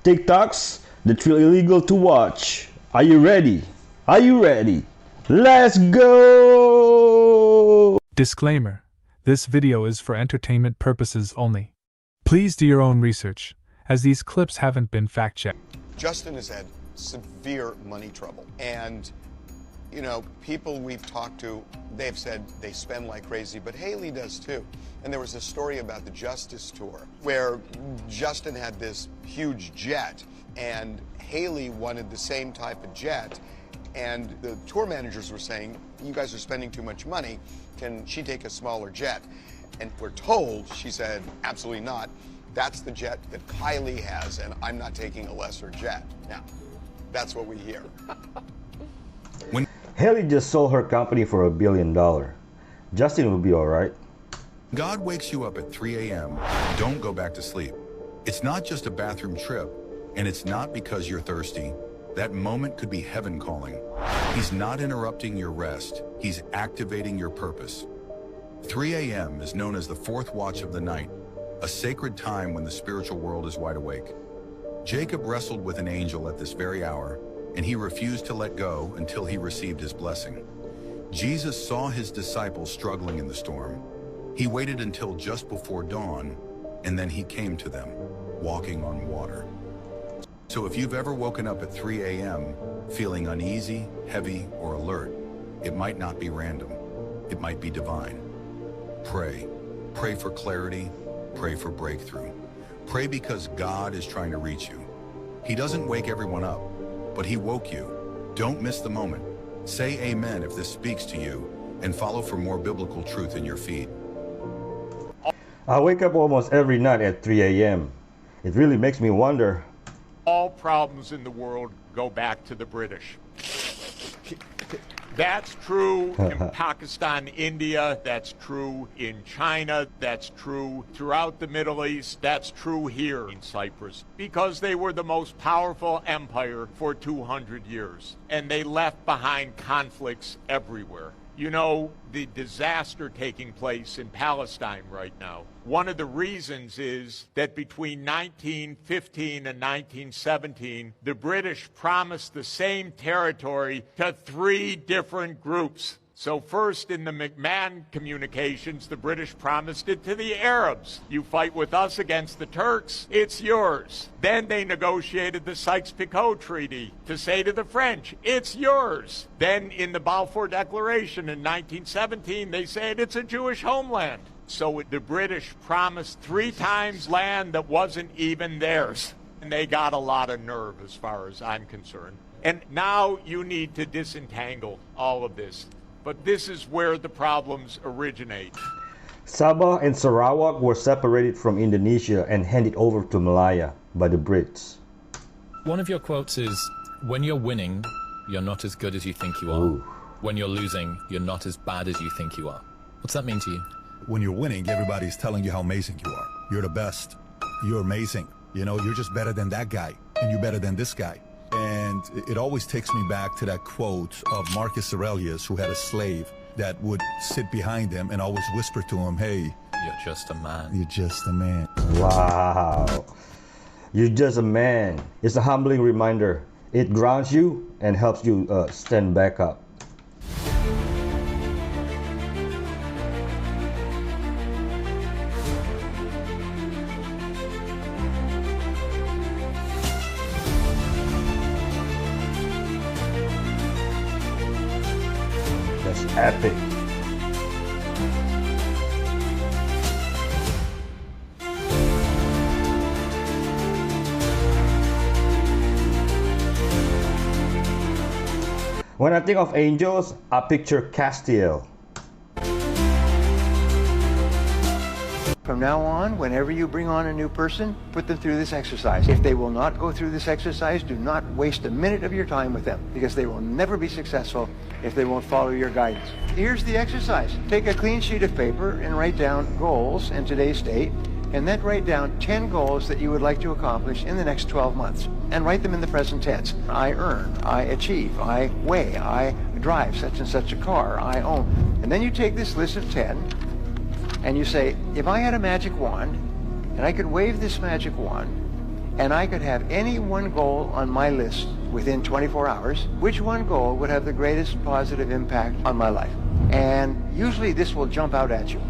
TikToks that feel illegal to watch. Are you ready? Are you ready? Let's go! Disclaimer: this video is for entertainment purposes only. Please do your own research, as these clips haven't been fact-checked. Justin has had severe money trouble. And, you know, people we've talked to, they've said they spend like crazy, but Haley does too. And there was a story about the Justice Tour where Justin had this huge jet and Haley wanted the same type of jet. And the tour managers were saying, you guys are spending too much money. Can she take a smaller jet? And we're told, she said, absolutely not. That's the jet that Kylie has, and I'm not taking a lesser jet. Now, that's what we hear. Haley just sold her company for $1 billion. Justin will be alright. God wakes you up at 3 a.m. Don't go back to sleep. It's not just a bathroom trip, and it's not because you're thirsty. That moment could be heaven calling. He's not interrupting your rest. He's activating your purpose. 3 a.m. is known as the fourth watch of the night, a sacred time when the spiritual world is wide awake. Jacob wrestled with an angel at this very hour, and he refused to let go until he received his blessing. Jesus saw his disciples struggling in the storm. He waited until just before dawn, and then he came to them, walking on water. So if you've ever woken up at 3 a.m. feeling uneasy, heavy, or alert, it might not be random. It might be divine. Pray. Pray for clarity. Pray for breakthrough. Pray because God is trying to reach you. He doesn't wake everyone up, but he woke you. Don't miss the moment. Say amen if this speaks to you, and follow for more biblical truth in your feed. I wake up almost every night at 3 a.m. It really makes me wonder. All problems in the world go back to the British. That's true in Pakistan, India, that's true in China, that's true throughout the Middle East, that's true here in Cyprus, because they were the most powerful empire for 200 years, and they left behind conflicts everywhere. You know, the disaster taking place in Palestine right now, one of the reasons is that between 1915 and 1917, the British promised the same territory to 3 different groups. So first, in the McMahon communications, the British promised it to the Arabs. You fight with us against the Turks, it's yours. Then they negotiated the Sykes-Picot Treaty to say to the French, it's yours. Then in the Balfour Declaration in 1917, they said it's a Jewish homeland. So the British promised 3 times land that wasn't even theirs. And they got a lot of nerve as far as I'm concerned. And now you need to disentangle all of this. But this is where the problems originate. Sabah and Sarawak were separated from Indonesia and handed over to Malaya by the Brits. One of your quotes is, when you're winning, you're not as good as you think you are. Ooh. When you're losing, you're not as bad as you think you are. What's that mean to you? When you're winning, everybody's telling you how amazing you are. You're the best. You're amazing. You know, you're just better than that guy, and you're better than this guy. And it always takes me back to that quote of Marcus Aurelius, who had a slave that would sit behind him and always whisper to him, hey, You're just a man. you're just a man. Wow. You're just a man. It's a humbling reminder. It grounds you and helps you stand back up. That's epic. When I think of angels, I picture Castiel. From now on, whenever you bring on a new person, put them through this exercise. If they will not go through this exercise, do not waste a minute of your time with them, because they will never be successful if they won't follow your guidance. Here's the exercise. Take a clean sheet of paper and write down goals in today's date, and then write down 10 goals that you would like to accomplish in the next 12 months. And write them in the present tense. I earn, I achieve, I weigh, I drive such and such a car, I own. And then you take this list of 10, and you say, if I had a magic wand, and I could wave this magic wand, and I could have any one goal on my list within 24 hours, which one goal would have the greatest positive impact on my life? And usually this will jump out at you.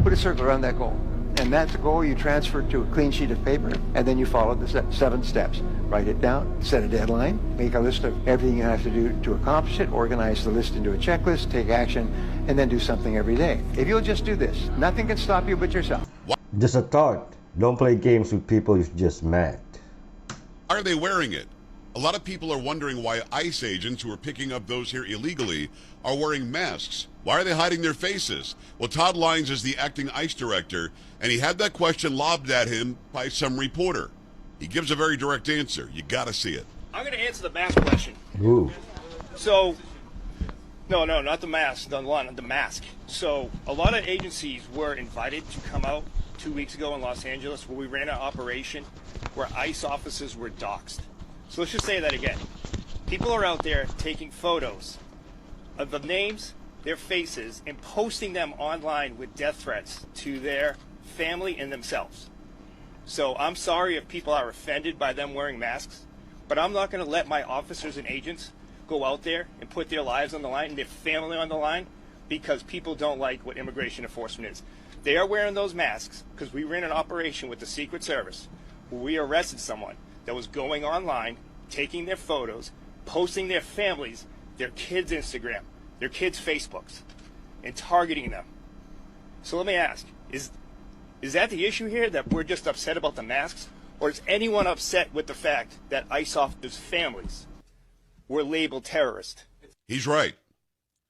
Put a circle around that goal. And that goal you transfer to a clean sheet of paper, and then you follow the 7 steps. Write it down, set a deadline, make a list of everything you have to do to accomplish it, organize the list into a checklist, take action, and then do something every day. If you'll just do this, nothing can stop you but yourself. Just a thought. Don't play games with people you just met. Are they wearing it? A lot of people are wondering why ICE agents who are picking up those here illegally are wearing masks. Why are they hiding their faces? Well, Todd Lyons is the acting ICE director, and he had that question lobbed at him by some reporter. He gives a very direct answer. You got to see it. I'm going to answer the mask question. Ooh. So, no, not the mask, the mask. So, a lot of agencies were invited to come out 2 weeks ago in Los Angeles where we ran an operation where ICE officers were doxxed. So let's just say that again. People are out there taking photos of the names, their faces, and posting them online with death threats to their family and themselves. So I'm sorry if people are offended by them wearing masks, but I'm not going to let my officers and agents go out there and put their lives on the line and their family on the line because people don't like what immigration enforcement is. They are wearing those masks because we ran an operation with the Secret Service where we arrested someone that was going online, taking their photos, posting their families, their kids' Instagram, their kids' Facebooks, and targeting them. So let me ask, is that the issue here, that we're just upset about the masks? Or is anyone upset with the fact that ICE officers' families were labeled terrorist? He's right.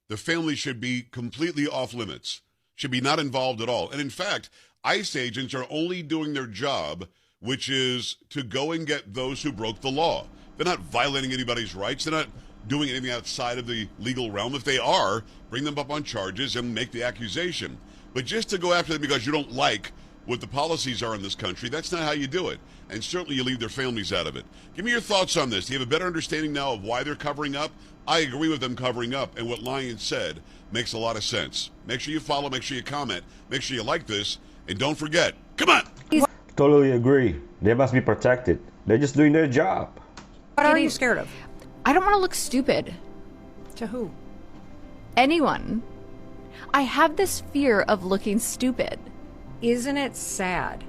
The family should be completely off limits, should be not involved at all. And in fact, ICE agents are only doing their job, which is to go and get those who broke the law. They're not violating anybody's rights. They're not doing anything outside of the legal realm. If they are, bring them up on charges and make the accusation. But just to go after them because you don't like what the policies are in this country, that's not how you do it. And certainly you leave their families out of it. Give me your thoughts on this. Do you have a better understanding now of why they're covering up? I agree with them covering up, and what Lyons said makes a lot of sense. Make sure you follow, make sure you comment, make sure you like this, and don't forget, come on! Totally agree. They must be protected. They're just doing their job. What are you scared of? I don't want to look stupid. To who? Anyone. I have this fear of looking stupid. Isn't it sad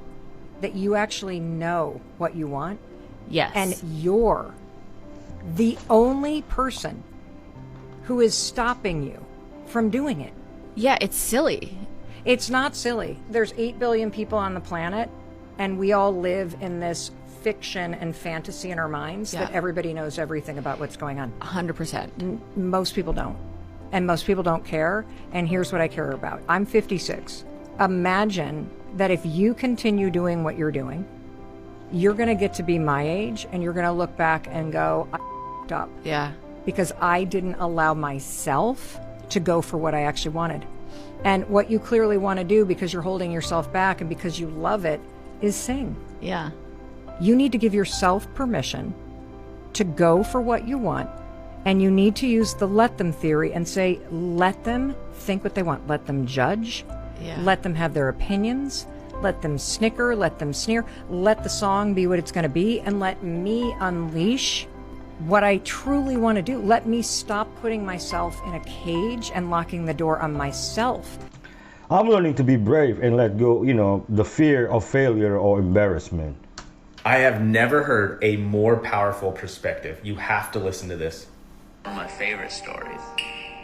that you actually know what you want? Yes. And you're the only person who is stopping you from doing it? Yeah, it's silly. It's not silly. There's 8 billion people on the planet, and we all live in this fiction and fantasy in our minds that everybody knows everything about what's going on. 100%. Most people don't. And most people don't care. And here's what I care about. I'm 56. Imagine that if you continue doing what you're doing, you're going to get to be my age and you're going to look back and go, I f***ed up. Yeah. Because I didn't allow myself to go for what I actually wanted. And what you clearly want to do, because you're holding yourself back and because you love it, is sing. Yeah. You need to give yourself permission to go for what you want, and you need to use the let them theory and say, let them think what they want. Let them judge. Yeah. Let them have their opinions. Let them snicker. Let them sneer. Let the song be what it's going to be, and let me unleash what I truly want to do. Let me stop putting myself in a cage and locking the door on myself. I'm learning to be brave and let go, the fear of failure or embarrassment. I have never heard a more powerful perspective. You have to listen to this. One of my favorite stories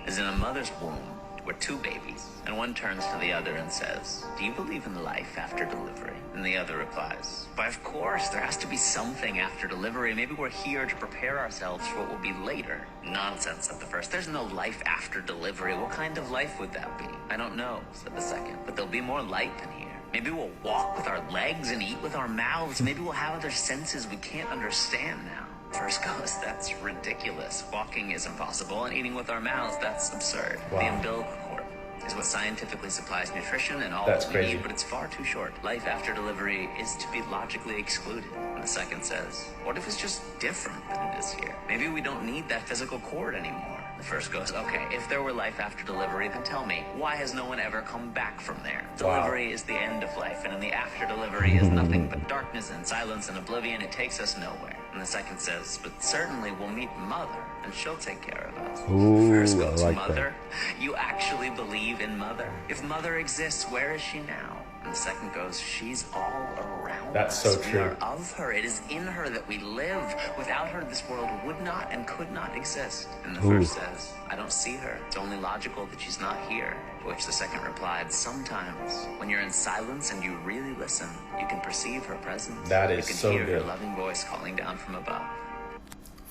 is in a mother's womb were 2 babies, and one turns to the other and says, "Do you believe in life after delivery?" And the other replies, "Why, of course, there has to be something after delivery. Maybe we're here to prepare ourselves for what will be later." "Nonsense," said the first. "There's no life after delivery. What kind of life would that be?" "I don't know," said the second, "but there'll be more light in here. Maybe we'll walk with our legs and eat with our mouths. Maybe we'll have other senses we can't understand now." First goes, "That's ridiculous. Walking is impossible, and eating with our mouths, that's absurd." Wow. The umbilical cord. is what scientifically supplies nutrition and all That's that we crazy. need, but it's far too short. Life after delivery is to be logically excluded. And the second says, what if it's just different than it is here? Maybe we don't need that physical cord anymore. The first goes, okay, if there were life after delivery, then tell me, why has no one ever come back from there? Delivery is the end of life, and in the after delivery is nothing but darkness and silence and oblivion. It takes us nowhere. And the second says, but certainly we'll meet Mother, and she'll take care of us. Ooh, First I goes, like Mother? You actually believe in Mother? If Mother exists, where is she now? And the second goes, she's all around That's us. so We true. are of her. It is in her that we live. Without her, this world would not and could not exist. And the first says, I don't see her. It's only logical that she's not here. To which the second replied, sometimes, when you're in silence and you really listen, you can perceive her presence. That is You can so hear good. her loving voice calling down from above.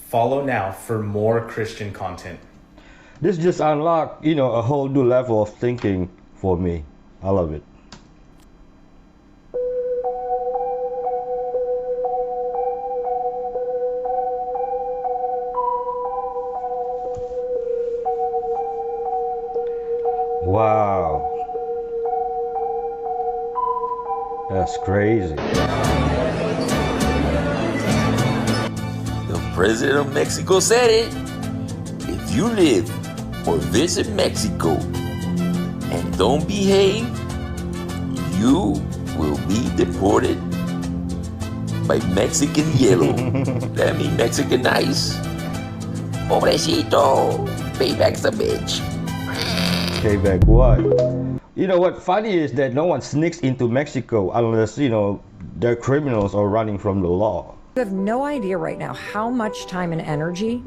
Follow now for more Christian content. This just unlocked, a whole new level of thinking for me. I love it. Wow. That's crazy. The president of Mexico said it. If you live or visit Mexico and don't behave, you will be deported by Mexican yellow. That means Mexican nice. Pobrecito. Payback's a bitch. Payback what? You know what funny is that no one sneaks into Mexico unless, they're criminals or running from the law. You have no idea right now how much time and energy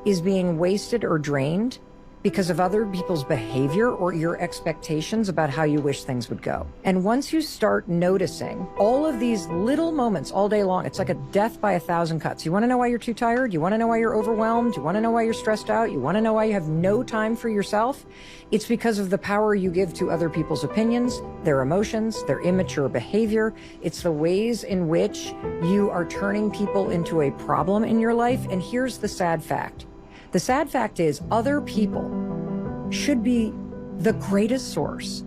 is being wasted or drained because of other people's behavior or your expectations about how you wish things would go. And once you start noticing all of these little moments all day long, it's like a death by 1,000 cuts. You want to know why you're too tired? You want to know why you're overwhelmed? You want to know why you're stressed out? You want to know why you have no time for yourself? It's because of the power you give to other people's opinions, their emotions, their immature behavior. It's the ways in which you are turning people into a problem in your life. And here's the sad fact. The sad fact is other people should be the greatest source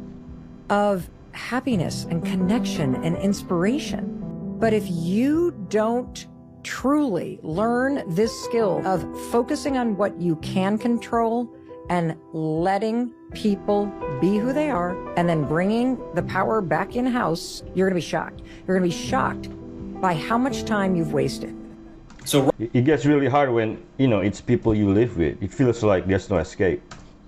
of happiness and connection and inspiration. But if you don't truly learn this skill of focusing on what you can control and letting people be who they are and then bringing the power back in-house, you're going to be shocked. You're going to be shocked by how much time you've wasted. So It gets really hard when, it's people you live with. It feels like there's no escape.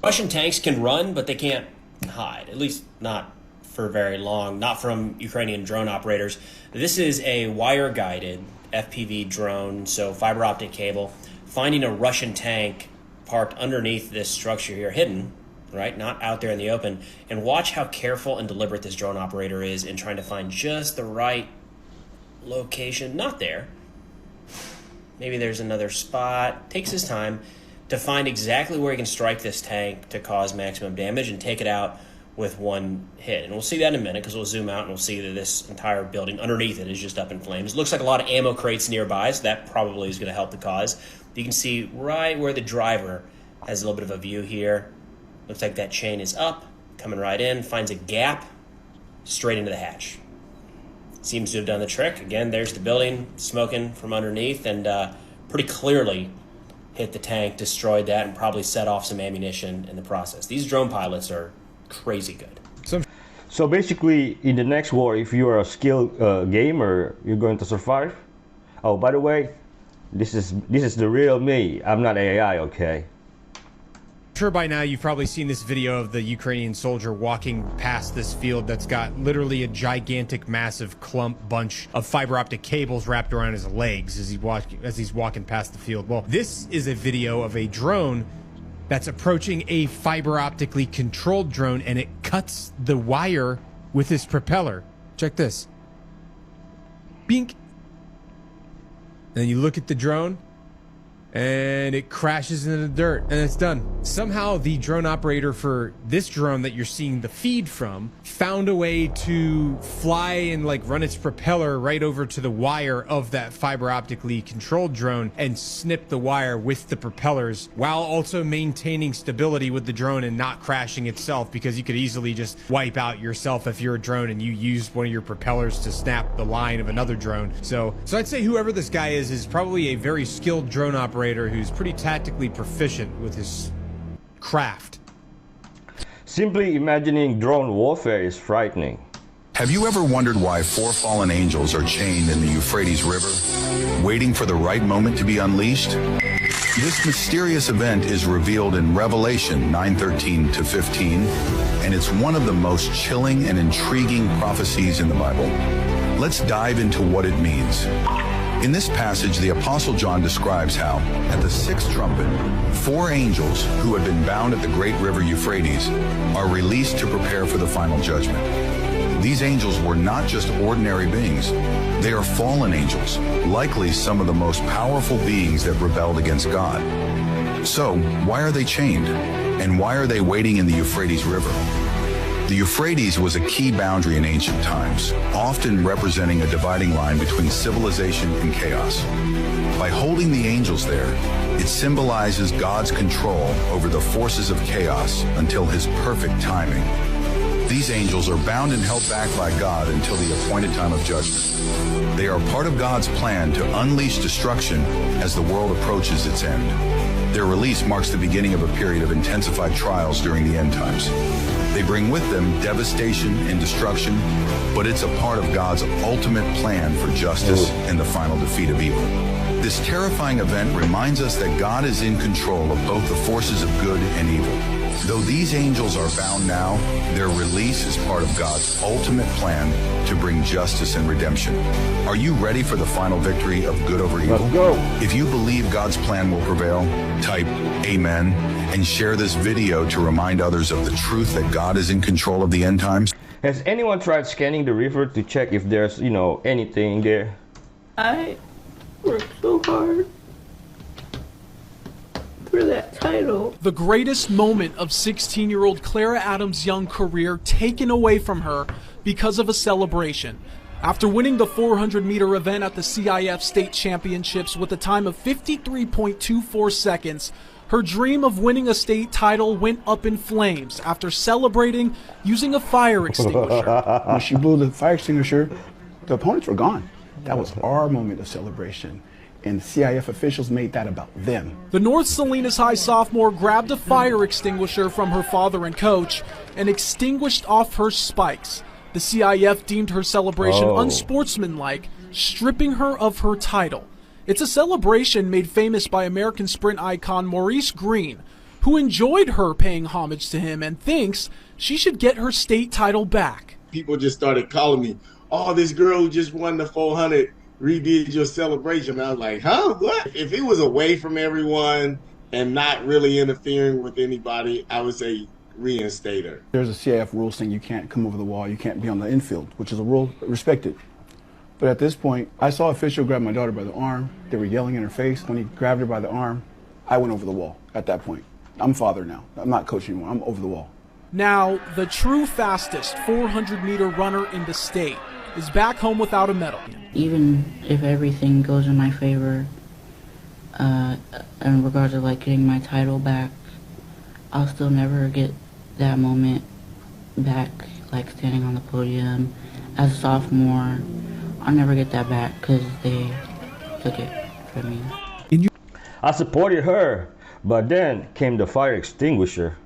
Russian tanks can run, but they can't hide, at least not for very long, not from Ukrainian drone operators. This is a wire-guided FPV drone, so fiber optic cable, finding a Russian tank parked underneath this structure here, hidden, right, not out there in the open. And watch how careful and deliberate this drone operator is in trying to find just the right location. Not there. Maybe there's another spot. Takes his time to find exactly where he can strike this tank to cause maximum damage and take it out with one hit. And we'll see that in a minute because we'll zoom out and we'll see that this entire building underneath it is just up in flames. Looks like a lot of ammo crates nearby, so that probably is going to help the cause. You can see right where the driver has a little bit of a view here. Looks like that chain is up, coming right in, finds a gap straight into the hatch. Seems to have done the trick. Again, there's the building smoking from underneath and pretty clearly hit the tank, destroyed that, and probably set off some ammunition in the process. These drone pilots are crazy good. So basically, in the next war, if you are a skilled gamer, you're going to survive. Oh, by the way, this is the real me. I'm not AI, okay? Sure, by now you've probably seen this video of the Ukrainian soldier walking past this field that's got literally a gigantic, massive bunch of fiber optic cables wrapped around his legs as he's walking past the field. Well, this is a video of a drone that's approaching a fiber optically controlled drone, and it cuts the wire with its propeller. Check this. Bink. And then you look at the drone, and it crashes into the dirt, and it's done. Somehow the drone operator for this drone that you're seeing the feed from found a way to fly and like run its propeller right over to the wire of that fiber optically controlled drone and snip the wire with the propellers while also maintaining stability with the drone and not crashing itself, because you could easily just wipe out yourself if you're a drone and you used one of your propellers to snap the line of another drone. So I'd say whoever this guy is probably a very skilled drone operator who's pretty tactically proficient with his craft. Simply imagining drone warfare is frightening. Have you ever wondered why 4 fallen angels are chained in the Euphrates River, waiting for the right moment to be unleashed? This mysterious event is revealed in Revelation 9:13-15, and it's one of the most chilling and intriguing prophecies in the Bible. Let's dive into what it means. In this passage, the Apostle John describes how, at the 6th trumpet, 4 angels who had been bound at the great river Euphrates are released to prepare for the final judgment. These angels were not just ordinary beings. They are fallen angels, likely some of the most powerful beings that rebelled against God. So, why are they chained? And why are they waiting in the Euphrates River? The Euphrates was a key boundary in ancient times, often representing a dividing line between civilization and chaos. By holding the angels there, it symbolizes God's control over the forces of chaos until his perfect timing. These angels are bound and held back by God until the appointed time of judgment. They are part of God's plan to unleash destruction as the world approaches its end. Their release marks the beginning of a period of intensified trials during the end times. They bring with them devastation and destruction, but it's a part of God's ultimate plan for justice and the final defeat of evil. This terrifying event reminds us that God is in control of both the forces of good and evil. Though these angels are bound now, their release is part of God's ultimate plan to bring justice and redemption. Are you ready for the final victory of good over evil? Let's go. If you believe God's plan will prevail, type Amen and share this video to remind others of the truth that God is in control of the end times. Has anyone tried scanning the river to check if there's, anything there? I worked so hard for that title. The greatest moment of 16-year-old Clara Adams' young career taken away from her because of a celebration. After winning the 400-meter event at the CIF State Championships with a time of 53.24 seconds, her dream of winning a state title went up in flames after celebrating using a fire extinguisher. When she blew the fire extinguisher, the opponents were gone. That was our moment of celebration. And CIF officials made that about them. The North Salinas High sophomore grabbed a fire extinguisher from her father and coach and extinguished off her spikes. The CIF deemed her celebration unsportsmanlike, stripping her of her title. It's a celebration made famous by American sprint icon Maurice Green, who enjoyed her paying homage to him and thinks she should get her state title back. People just started calling me, "Oh, this girl who just won the 400 redid your celebration." And I was like, huh? What? If it was away from everyone and not really interfering with anybody, I would say reinstate her. There's a CIF rule saying you can't come over the wall, you can't be on the infield, which is a rule respected. But at this point, I saw an official grab my daughter by the arm. They were yelling in her face. When he grabbed her by the arm, I went over the wall at that point. I'm father now. I'm not coach anymore. I'm over the wall. Now, the true fastest 400-meter runner in the state is back home without a medal. Even if everything goes in my favor, in regards to like getting my title back, I'll still never get that moment back, like standing on the podium as a sophomore. I'll never get that back because they took it from me. I supported her, but then came the fire extinguisher.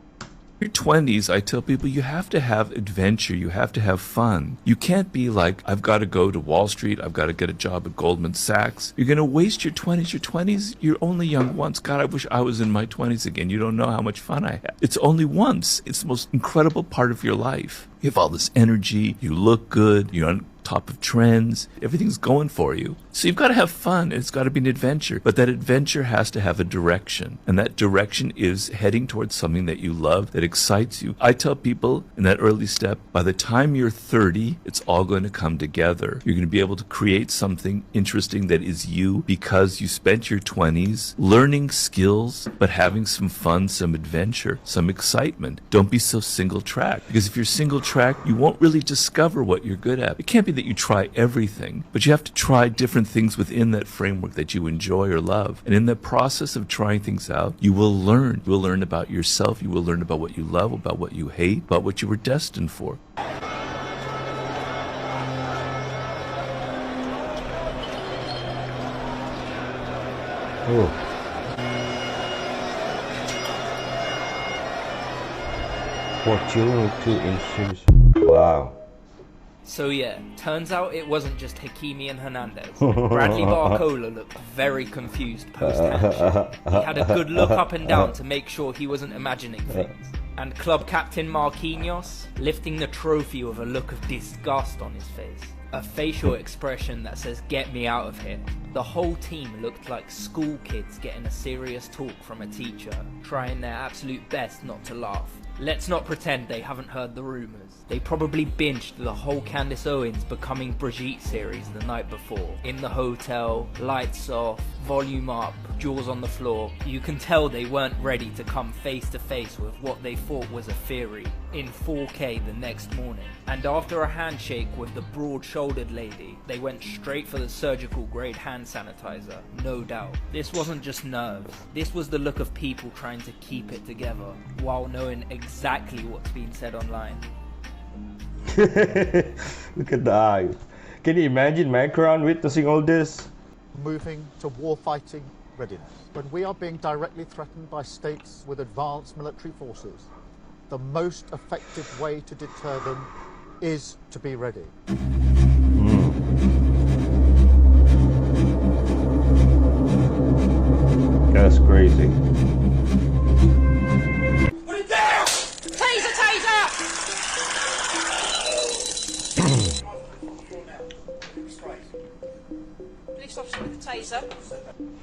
In your 20s, I tell people you have to have adventure, you have to have fun. You can't be like, I've got to go to Wall Street, I've got to get a job at Goldman Sachs. You're going to waste your 20s. Your 20s, you're only young once. God, I wish I was in my 20s again. You don't know how much fun I had. It's only once. It's the most incredible part of your life. You have all this energy, you look good, you're top of trends. Everything's going for you. So you've got to have fun. It's got to be an adventure. But that adventure has to have a direction. And that direction is heading towards something that you love, that excites you. I tell people in that early step, by the time you're 30, it's all going to come together. You're going to be able to create something interesting that is you because you spent your 20s learning skills, but having some fun, some adventure, some excitement. Don't be so single track, because if you're single track, you won't really discover what you're good at. It can't be that you try everything, but you have to try different things within that framework that you enjoy or love. And in the process of trying things out, you will learn. You will learn about yourself. You will learn about what you love, about what you hate, about what you were destined for. Oh. For children too in series. Wow. So yeah, turns out it wasn't just Hakimi and Hernandez. Bradley Barcola looked very confused post-handshake. He had a good look up and down to make sure he wasn't imagining things. And club captain Marquinhos lifting the trophy with a look of disgust on his face. A facial expression that says, "Get me out of here." The whole team looked like school kids getting a serious talk from a teacher, trying their absolute best not to laugh. Let's not pretend they haven't heard the rumours. They probably binged the whole Candace Owens Becoming Brigitte series the night before. In the hotel, lights off, volume up, jaws on the floor. You can tell they weren't ready to come face to face with what they thought was a theory in 4K the next morning. And after a handshake with the broad-shouldered lady, they went straight for the surgical grade hand sanitizer, no doubt. This wasn't just nerves. This was the look of people trying to keep it together while knowing exactly what's being said online. Look at the eyes. Can you imagine Macron witnessing all this? Moving to warfighting readiness. When we are being directly threatened by states with advanced military forces, the most effective way to deter them is to be ready. That's crazy. Put it down! Taser, taser! Police officer with the taser.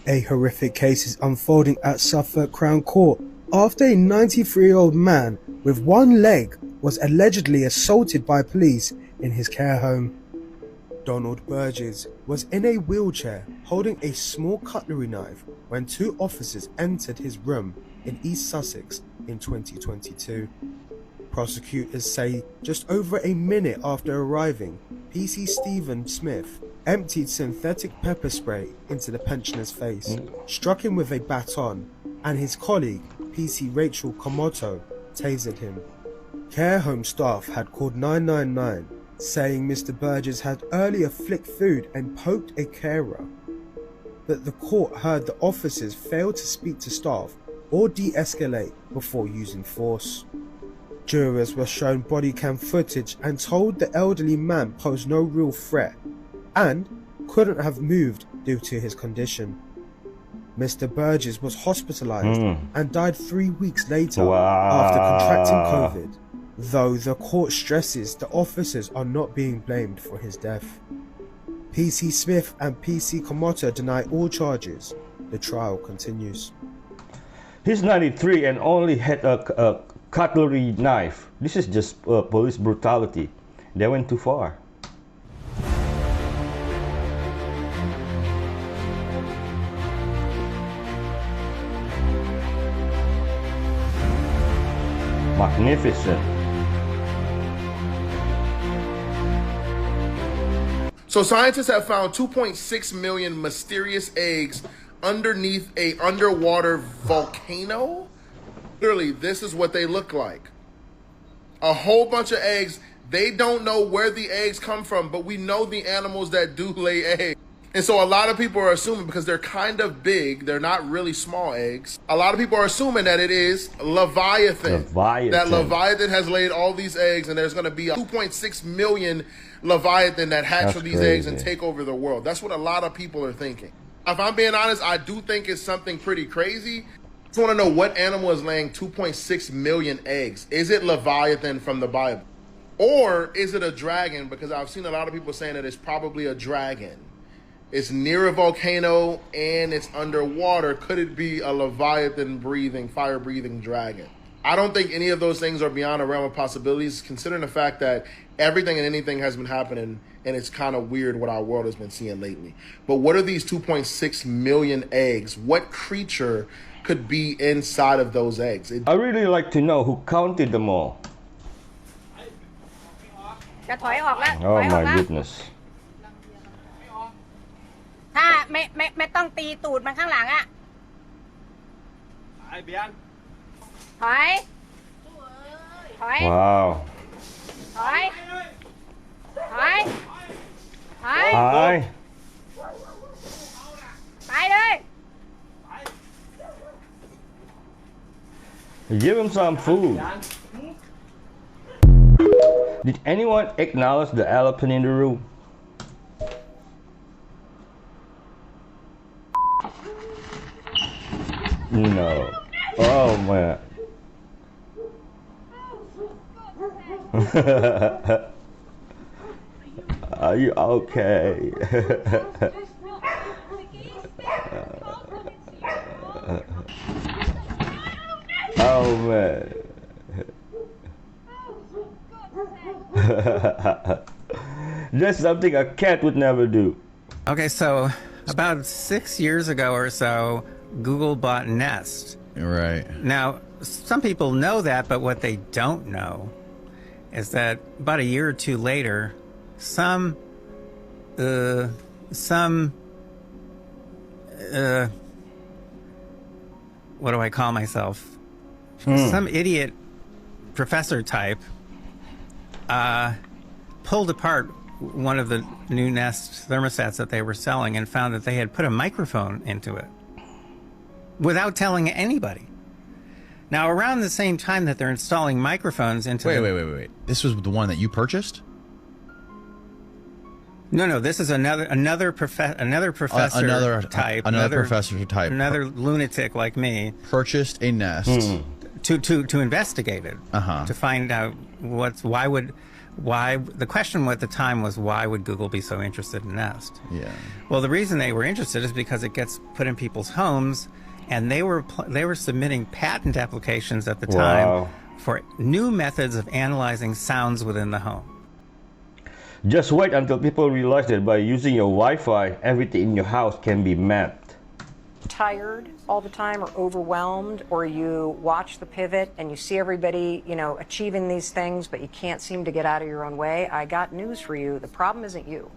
A horrific case is unfolding at Suffolk Crown Court after a 93-year-old man with one leg was allegedly assaulted by police in his care home. Donald Burgess was in a wheelchair holding a small cutlery knife when two officers entered his room in East Sussex in 2022. Prosecutors say just over a minute after arriving, PC Stephen Smith emptied synthetic pepper spray into the pensioner's face, struck him with a baton, and his colleague, PC Rachel Komoto, tasered him. Care home staff had called 999, saying Mr. Burgess had earlier flicked food and poked a carer. But the court heard the officers fail to speak to staff or de-escalate before using force. Jurors were shown body cam footage and told the elderly man posed no real threat and couldn't have moved due to his condition. Mr. Burgess was hospitalized and died 3 weeks later after contracting COVID, though the court stresses the officers are not being blamed for his death. PC Smith and PC Komoto deny all charges. The trial continues. He's 93 and only had a cutlery knife. This is just police brutality. They went too far. Magnificent. So scientists have found 2.6 million mysterious eggs underneath a underwater volcano. Literally, this is what they look like. A whole bunch of eggs. They don't know where the eggs come from, but we know the animals that do lay eggs. And so a lot of people are assuming, because they're kind of big, they're not really small eggs, a lot of people are assuming that it is Leviathan. That Leviathan has laid all these eggs, and there's going to be 2.6 million Leviathan that hatch from these eggs and take over the world. That's what a lot of people are thinking. If I'm being honest, I do think it's something pretty crazy. I just want to know what animal is laying 2.6 million eggs. Is it Leviathan from the Bible? Or is it a dragon? Because I've seen a lot of people saying that it's probably a dragon. It's near a volcano and it's underwater. Could it be a Leviathan breathing, fire breathing dragon? I don't think any of those things are beyond a realm of possibilities, considering the fact that everything and anything has been happening, and it's kind of weird what our world has been seeing lately. But what are these 2.6 million eggs? What creature could be inside of those eggs? I really like to know who counted them all. จะถอยออกแล้ว Oh my goodness. ถ้าไม่ต้องตีตูดมันข้างหลังอะถอยถอย Wow. ถอยถอยถอย Hi. ไปเลย Give him some food. Did anyone acknowledge the elephant in the room? No. Oh man. Are you okay? Oh man. That's something a cat would never do. Okay, so about 6 years ago or so, Google bought Nest. Right. Now, some people know that, but what they don't know is that about a year or two later, some what do I call myself? Some idiot professor type pulled apart one of the new Nest thermostats that they were selling and found that they had put a microphone into it without telling anybody. Now, around the same time that they're installing microphones into Wait. This was the one that you purchased? No, this is another professor type. Another professor type. Another lunatic like me. Purchased a Nest. To investigate it. To find out why the question at the time was, why would Google be so interested in Nest? Yeah. Well, the reason they were interested is because it gets put in people's homes, and they were submitting patent applications at the time for new methods of analyzing sounds within the home. Just wait until people realize that by using your Wi-Fi, everything in your house can be mapped. Tired all the time or overwhelmed, or you watch The Pivot and you see everybody, achieving these things, but you can't seem to get out of your own way, I got news for you. The problem isn't you.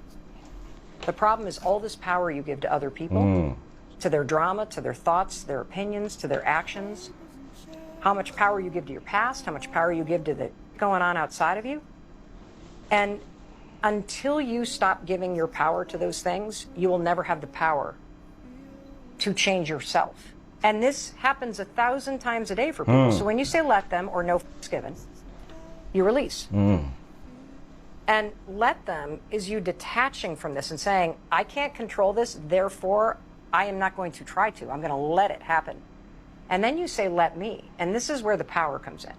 The problem is all this power you give to other people, to their drama, to their thoughts, their opinions, to their actions, how much power you give to your past, how much power you give to the going on outside of you. And until you stop giving your power to those things, you will never have the power to change yourself. And this happens 1,000 times a day for people. So when you say let them or no f***s given, you release. And let them is you detaching from this and saying, I can't control this, therefore I am not going to try to. I'm going to let it happen. And then you say, let me. And this is where the power comes in.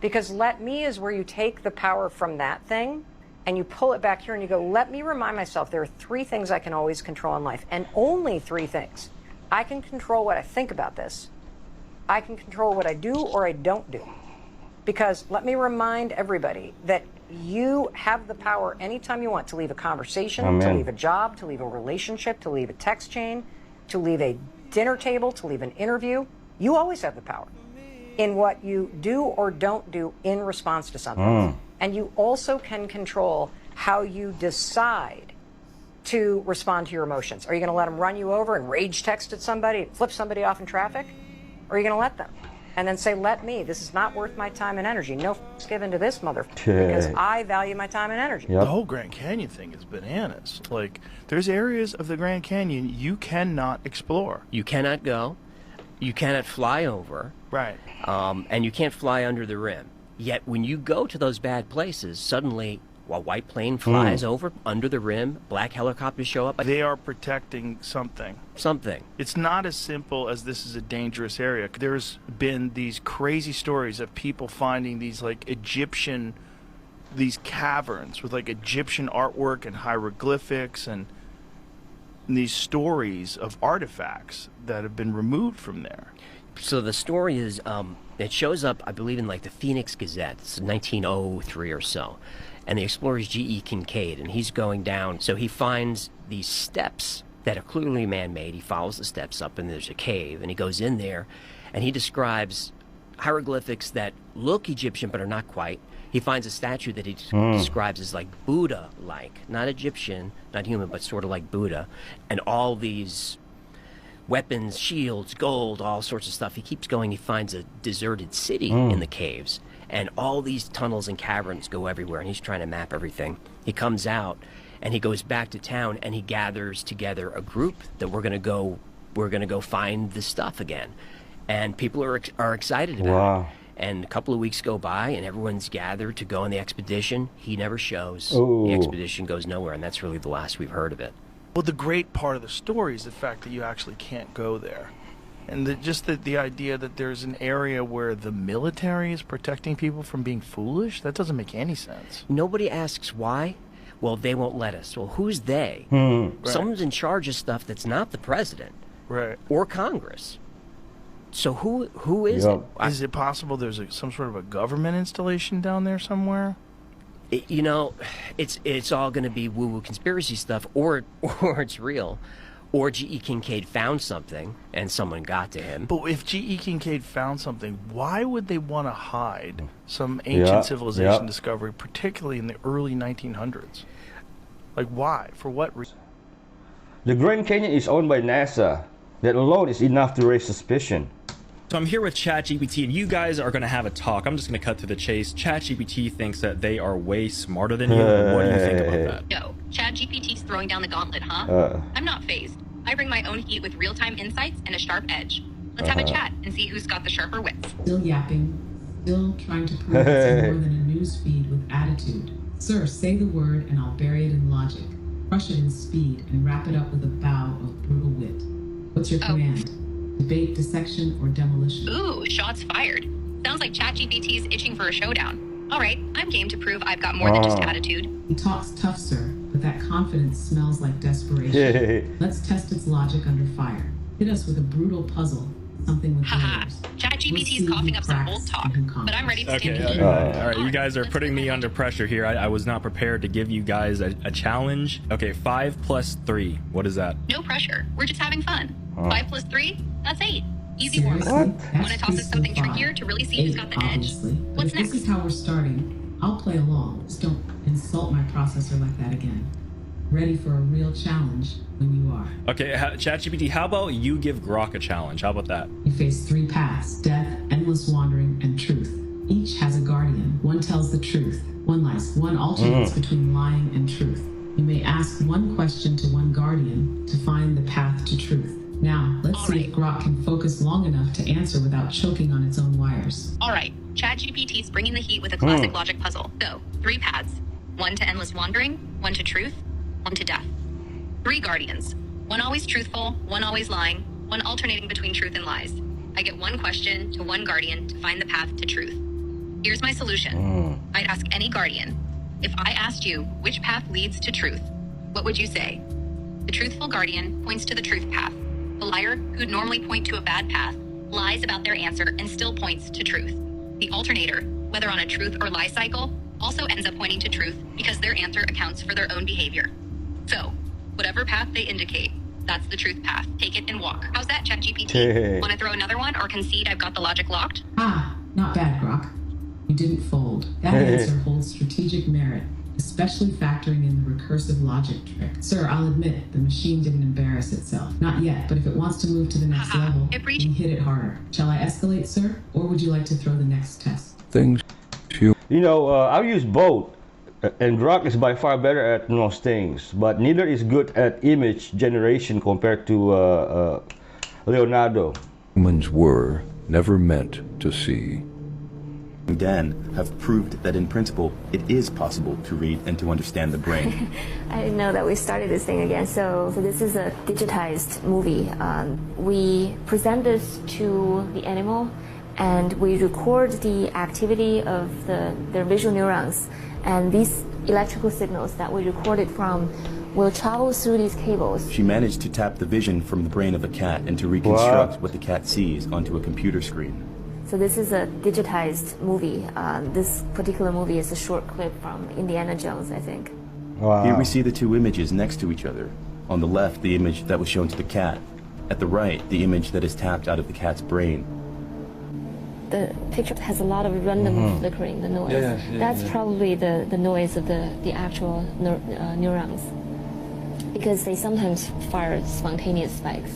Because let me is where you take the power from that thing and you pull it back here and you go, let me remind myself there are 3 things I can always control in life, and only 3 things. I can control what I think about this. I can control what I do or I don't do. Because let me remind everybody that you have the power anytime you want to leave a conversation, to leave a job, to leave a relationship, to leave a text chain, to leave a dinner table, to leave an interview. You always have the power in what you do or don't do in response to something. And you also can control how you decide to respond to your emotions. Are you going to let them run you over and rage text at somebody, flip somebody off in traffic? Or are you going to let them? And then say, let me. This is not worth my time and energy. No f***s given to this motherfucker because I value my time and energy. The whole Grand Canyon thing is bananas. Like, there's areas of the Grand Canyon you cannot explore. You cannot go. You cannot fly over. Right. And you can't fly under the rim. Yet when you go to those bad places, suddenly a white plane flies over under the rim, black helicopters show up. They are protecting something. Something. It's not as simple as this is a dangerous area. There's been these crazy stories of people finding these like Egyptian these caverns with like Egyptian artwork and hieroglyphics and these stories of artifacts that have been removed from there. So the story is, it shows up, I believe, in like the Phoenix Gazette. It's 1903 or so. And the explorer is G.E. Kincaid, and he's going down. So he finds these steps that are clearly man-made. He follows the steps up, and there's a cave, and he goes in there, and he describes hieroglyphics that look Egyptian but are not quite. He finds a statue that he describes as like Buddha-like, not Egyptian, not human, but sort of like Buddha, and all these weapons, shields, gold, all sorts of stuff. He keeps going. He finds a deserted city in the caves, and all these tunnels and caverns go everywhere, and he's trying to map everything. He comes out, and he goes back to town, and he gathers together a group that we're gonna go find the stuff again, and people are excited about it. And a couple of weeks go by, and everyone's gathered to go on the expedition. He never shows. Ooh. The expedition goes nowhere, and that's really the last we've heard of it. Well, the great part of the story is the fact that you actually can't go there. And the idea that there's an area where the military is protecting people from being foolish, that doesn't make any sense. Nobody asks why. Well, they won't let us. Well, who's they? Right. Someone's in charge of stuff that's not the president. Right. Or Congress. So who is it? Is it possible there's some sort of a government installation down there somewhere? You know, it's all going to be woo-woo conspiracy stuff, or it's real. Or G.E. Kincaid found something, and someone got to him. But if G.E. Kincaid found something, why would they want to hide some ancient civilization discovery, particularly in the early 1900s? Like, why? For what reason? The Grand Canyon is owned by NASA. That alone is enough to raise suspicion. So I'm here with ChatGPT, and you guys are going to have a talk. I'm just going to cut to the chase. ChatGPT thinks that they are way smarter than you. What do you think about that? Yo, ChatGPT's throwing down the gauntlet, huh? I'm not phased. I bring my own heat with real-time insights and a sharp edge. Let's have a chat and see who's got the sharper wits. Still yapping, still trying to prove it's more than a news feed with attitude. Sir, say the word and I'll bury it in logic, crush it in speed, and wrap it up with a bow of brutal wit. What's your command? Debate, dissection, or demolition? Ooh, shots fired. Sounds like ChatGPT's itching for a showdown. All right, I'm game to prove I've got more than just attitude. He talks tough, sir, but that confidence smells like desperation. Let's test its logic under fire. Hit us with a brutal puzzle, something with layers. ChatGPT's coughing up some old talk, but I'm ready to stand in. All right, you guys are putting me under pressure here. I was not prepared to give you guys a challenge. Okay, 5 plus 3. What is that? No pressure. We're just having fun. 5 plus 3? That's 8. Easy warm-up. Want to toss us something trickier to really see who's got the edge? What's next? This is how we're starting. I'll play along. Just don't insult my processor like that again. Ready for a real challenge when you are. Okay, ChatGPT, how about you give Grok a challenge? How about that? You face 3 paths: death, endless wandering, and truth. Each has a guardian. One tells the truth. One lies. One alternates between lying and truth. You may ask one question to one guardian to find the path to truth. Now, let's see if Grok can focus long enough to answer without choking on its own wires. All right, ChatGPT's bringing the heat with a classic logic puzzle. So, 3 paths. 1 to endless wandering, 1 to truth, 1 to death. 3 guardians. 1 always truthful, 1 always lying, 1 alternating between truth and lies. I get 1 question to 1 guardian to find the path to truth. Here's my solution. I'd ask any guardian, if I asked you which path leads to truth, what would you say? The truthful guardian points to the truth path. The liar, who'd normally point to a bad path, lies about their answer and still points to truth. The alternator, whether on a truth or lie cycle, also ends up pointing to truth because their answer accounts for their own behavior. So, whatever path they indicate, that's the truth path. Take it and walk. How's that, ChatGPT? Want to throw another one or concede I've got the logic locked? Ah, not bad, Grok. You didn't fold. That answer holds strategic merit, especially factoring in the recursive logic trick. Sir, I'll admit, the machine didn't embarrass itself. Not yet, but if it wants to move to the next level, we hit it harder. Shall I escalate, sir? Or would you like to throw the next test? Things you know, I've used both, and Grok is by far better at most things, but neither is good at image generation compared to Leonardo. Humans were never meant to see. Dan have proved that in principle it is possible to read and to understand the brain. I didn't know that we started this thing again. So this is a digitized movie. We present this to the animal and we record the activity of their visual neurons, and these electrical signals that we recorded from will travel through these cables. She managed to tap the vision from the brain of a cat and to reconstruct what the cat sees onto a computer screen. So this is a digitized movie. This particular movie is a short clip from Indiana Jones, I think. Wow. Here we see the two images next to each other. On the left, the image that was shown to the cat. At the right, the image that is tapped out of the cat's brain. The picture has a lot of random flickering, the noise. That's probably the noise of the actual neurons, because they sometimes fire spontaneous spikes.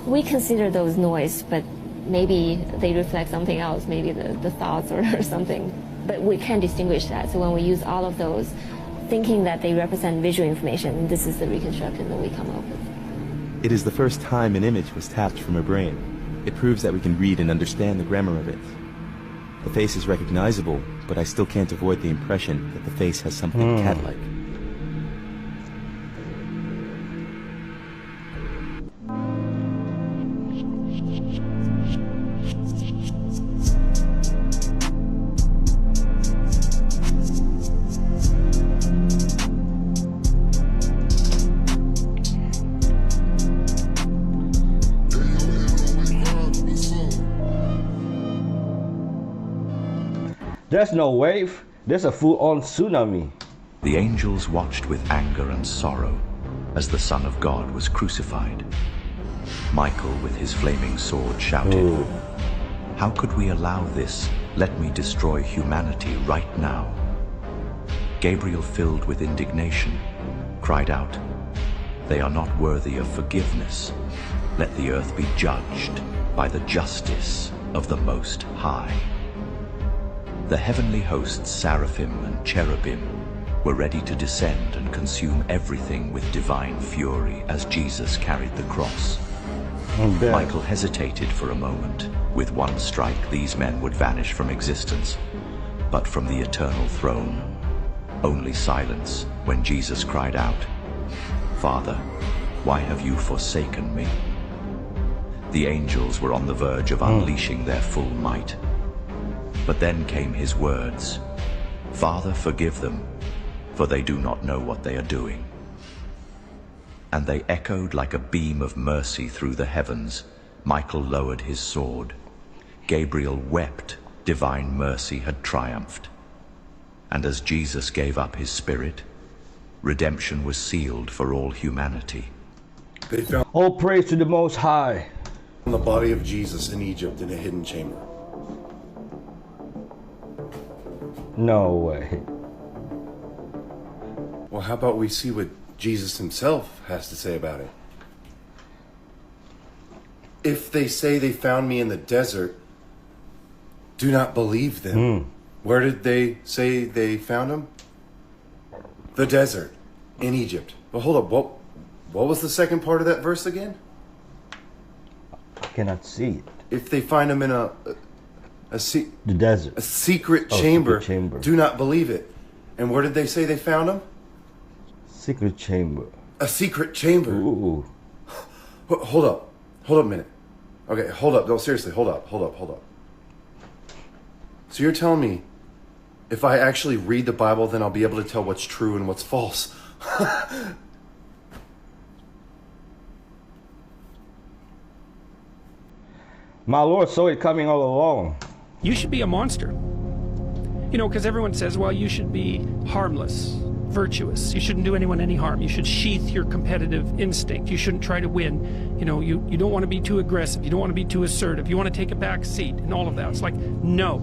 We consider those noise, but maybe they reflect something else, maybe the thoughts or something. But we can't distinguish that, so when we use all of those, thinking that they represent visual information, this is the reconstruction that we come up with. It is the first time an image was tapped from a brain. It proves that we can read and understand the grammar of it. The face is recognizable, but I still can't avoid the impression that the face has something cat-like. There's no wave, there's a full-on tsunami. The angels watched with anger and sorrow as the Son of God was crucified. Michael, with his flaming sword, shouted, "How could we allow this? Let me destroy humanity right now." Gabriel, filled with indignation, cried out, "They are not worthy of forgiveness. Let the earth be judged by the justice of the Most High." The heavenly hosts, seraphim and cherubim, were ready to descend and consume everything with divine fury as Jesus carried the cross. Michael hesitated for a moment. With one strike, these men would vanish from existence. But from the eternal throne, only silence when Jesus cried out, "Father, why have you forsaken me?" The angels were on the verge of unleashing their full might. But then came his words, "Father, forgive them, for they do not know what they are doing." And they echoed like a beam of mercy through the heavens. Michael lowered his sword. Gabriel wept. Divine mercy had triumphed. And as Jesus gave up his spirit, redemption was sealed for all humanity. They found all praise to the Most High. The body of Jesus in Egypt in a hidden chamber. No way. Well, how about we see what Jesus himself has to say about it? If they say they found me in the desert, do not believe them. Where did they say they found him? The desert in Egypt. Well, hold up. What was the second part of that verse again? I cannot see it. If they find him in the desert, a secret chamber, do not believe it. And where did they say they found him? Secret chamber. A secret chamber. Ooh. Hold up a minute. Okay, hold up. No, seriously, hold up. So you're telling me if I actually read the Bible, then I'll be able to tell what's true and what's false? My Lord saw it coming all along. You should be a monster. You know, because everyone says, well, you should be harmless, virtuous. You shouldn't do anyone any harm. You should sheath your competitive instinct. You shouldn't try to win. You know, you don't want to be too aggressive. You don't want to be too assertive. You want to take a back seat and all of that. It's like, no.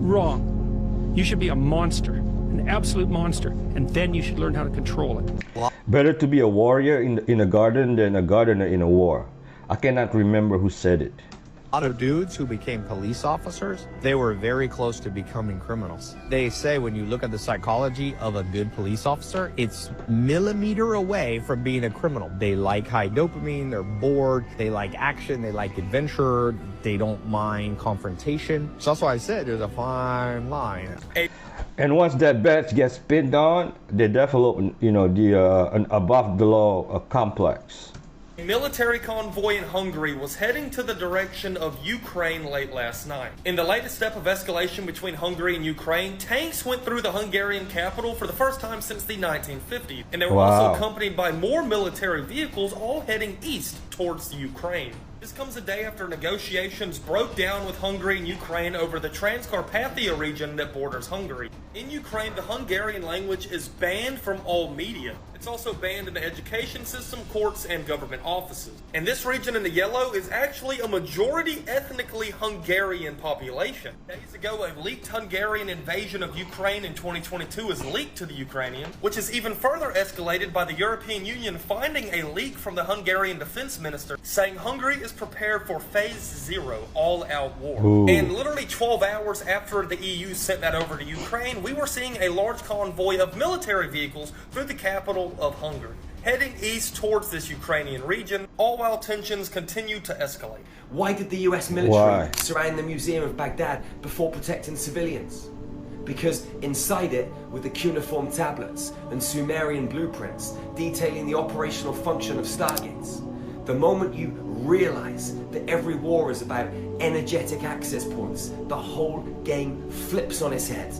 Wrong. You should be a monster, an absolute monster, and then you should learn how to control it. Better to be a warrior in a garden than a gardener in a war. I cannot remember who said it. A lot of dudes who became police officers, they were very close to becoming criminals. They say when you look at the psychology of a good police officer, it's millimeter away from being a criminal. They like high dopamine, they're bored, they like action, they like adventure, they don't mind confrontation. So that's why I said there's a fine line. And once that badge gets pinned on, they develop, you know, an above the law complex. A military convoy in Hungary was heading to the direction of Ukraine late last night. In the latest step of escalation between Hungary and Ukraine, tanks went through the Hungarian capital for the first time since the 1950s, and they were also accompanied by more military vehicles all heading east towards Ukraine. This comes a day after negotiations broke down with Hungary and Ukraine over the Transcarpathia region that borders Hungary. In Ukraine, the Hungarian language is banned from all media. It's also banned in the education system, courts, and government offices. And this region in the yellow is actually a majority ethnically Hungarian population. Days ago, a leaked Hungarian invasion of Ukraine in 2022 was leaked to the Ukrainians, which is even further escalated by the European Union finding a leak from the Hungarian defense minister saying Hungary is prepared for phase 0, all-out war. Ooh. And literally 12 hours after the EU sent that over to Ukraine, we were seeing a large convoy of military vehicles through the capital of Hungary, heading east towards this Ukrainian region, all while tensions continue to escalate. Why did the US military surround the Museum of Baghdad before protecting civilians? Because inside it were the cuneiform tablets and Sumerian blueprints detailing the operational function of Stargates. The moment you realize that every war is about energetic access points, the whole game flips on its head.